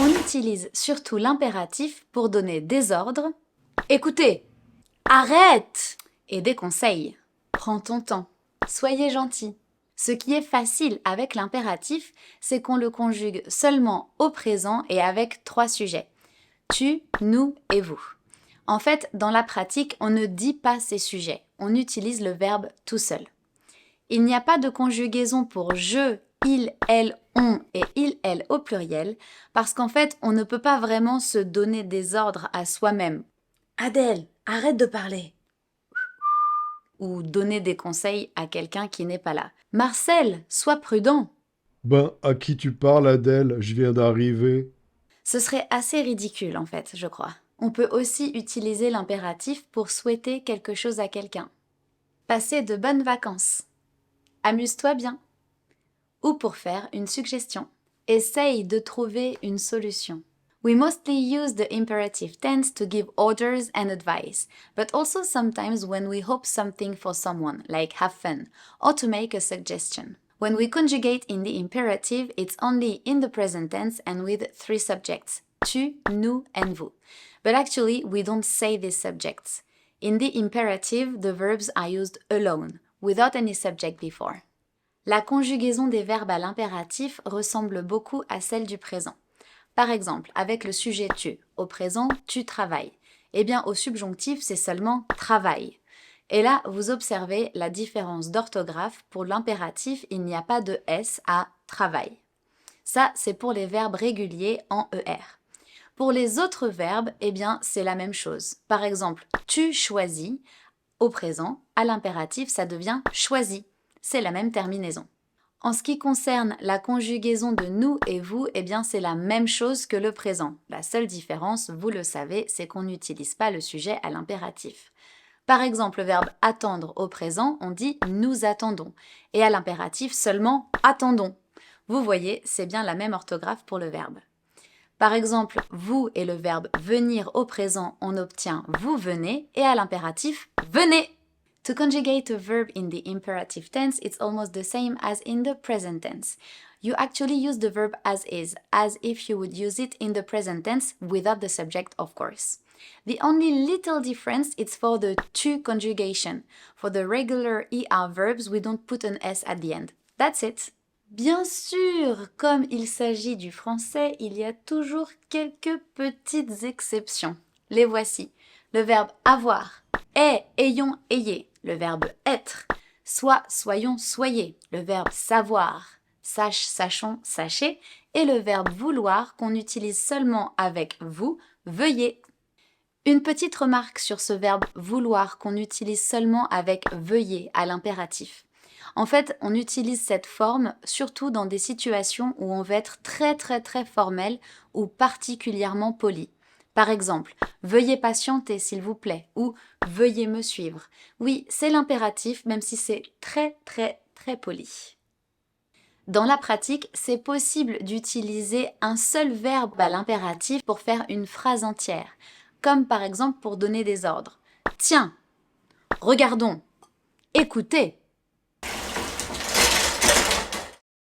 On utilise surtout l'impératif pour donner des ordres. Écoutez, arrête! Et des conseils. Prends ton temps. Soyez gentil. Ce qui est facile avec l'impératif, c'est qu'on le conjugue seulement au présent et avec 3 sujets. Tu, nous et vous. En fait, dans la pratique, on ne dit pas ces sujets. On utilise le verbe tout seul. Il n'y a pas de conjugaison pour je, il, elle, on et il, elle au pluriel, parce qu'en fait, on ne peut pas vraiment se donner des ordres à soi-même. Adèle, arrête de parler. Ou donner des conseils à quelqu'un qui n'est pas là. Marcel, sois prudent. Ben, à qui tu parles, Adèle? Je viens d'arriver. Ce serait assez ridicule en fait, je crois. On peut aussi utiliser l'impératif pour souhaiter quelque chose à quelqu'un. Passer de bonnes vacances. Amuse-toi bien. Ou pour faire une suggestion. Essaye de trouver une solution. We mostly use the imperative tense to give orders and advice, but also sometimes when we hope something for someone, like have fun, or to make a suggestion. When we conjugate in the imperative, it's only in the present tense and with 3 subjects, tu, nous, and vous. But actually, we don't say these subjects. In the imperative, the verbs are used alone, without any subject before. La conjugaison des verbes à l'impératif ressemble beaucoup à celle du présent. Par exemple, avec le sujet tu, au présent, tu travailles. Eh bien, au subjonctif, c'est seulement travaille. Et là, vous observez la différence d'orthographe. Pour l'impératif, il n'y a pas de S à travail. Ça, c'est pour les verbes réguliers en ER. Pour les autres verbes, eh bien, c'est la même chose. Par exemple, tu choisis, au présent, à l'impératif, ça devient choisi. C'est la même terminaison. En ce qui concerne la conjugaison de nous et vous, eh bien c'est la même chose que le présent. La seule différence, vous le savez, c'est qu'on n'utilise pas le sujet à l'impératif. Par exemple, le verbe attendre au présent, on dit nous attendons. Et à l'impératif, seulement attendons. Vous voyez, c'est bien la même orthographe pour le verbe. Par exemple, vous et le verbe venir au présent, on obtient vous venez et à l'impératif, venez. To conjugate a verb in the imperative tense, it's almost the same as in the present tense. You actually use the verb as is, as if you would use it in the present tense without the subject, of course. The only little difference is for the to conjugation. For the regular ER verbs, we don't put an S at the end. That's it. Bien sûr, comme il s'agit du français, il y a toujours quelques petites exceptions. Les voici. Le verbe avoir, est, ayons, ayez. Le verbe être, soit, soyons, soyez. Le verbe savoir, sache, sachons, sachez. Et le verbe vouloir qu'on utilise seulement avec vous, veuillez. Une petite remarque sur ce verbe vouloir qu'on utilise seulement avec veuillez à l'impératif. En fait, on utilise cette forme surtout dans des situations où on veut être très formel ou particulièrement poli. Par exemple, veuillez patienter s'il vous plaît ou veuillez me suivre. Oui, c'est l'impératif même si c'est très poli. Dans la pratique, c'est possible d'utiliser un seul verbe à l'impératif pour faire une phrase entière, comme par exemple pour donner des ordres. Tiens, regardons, écoutez.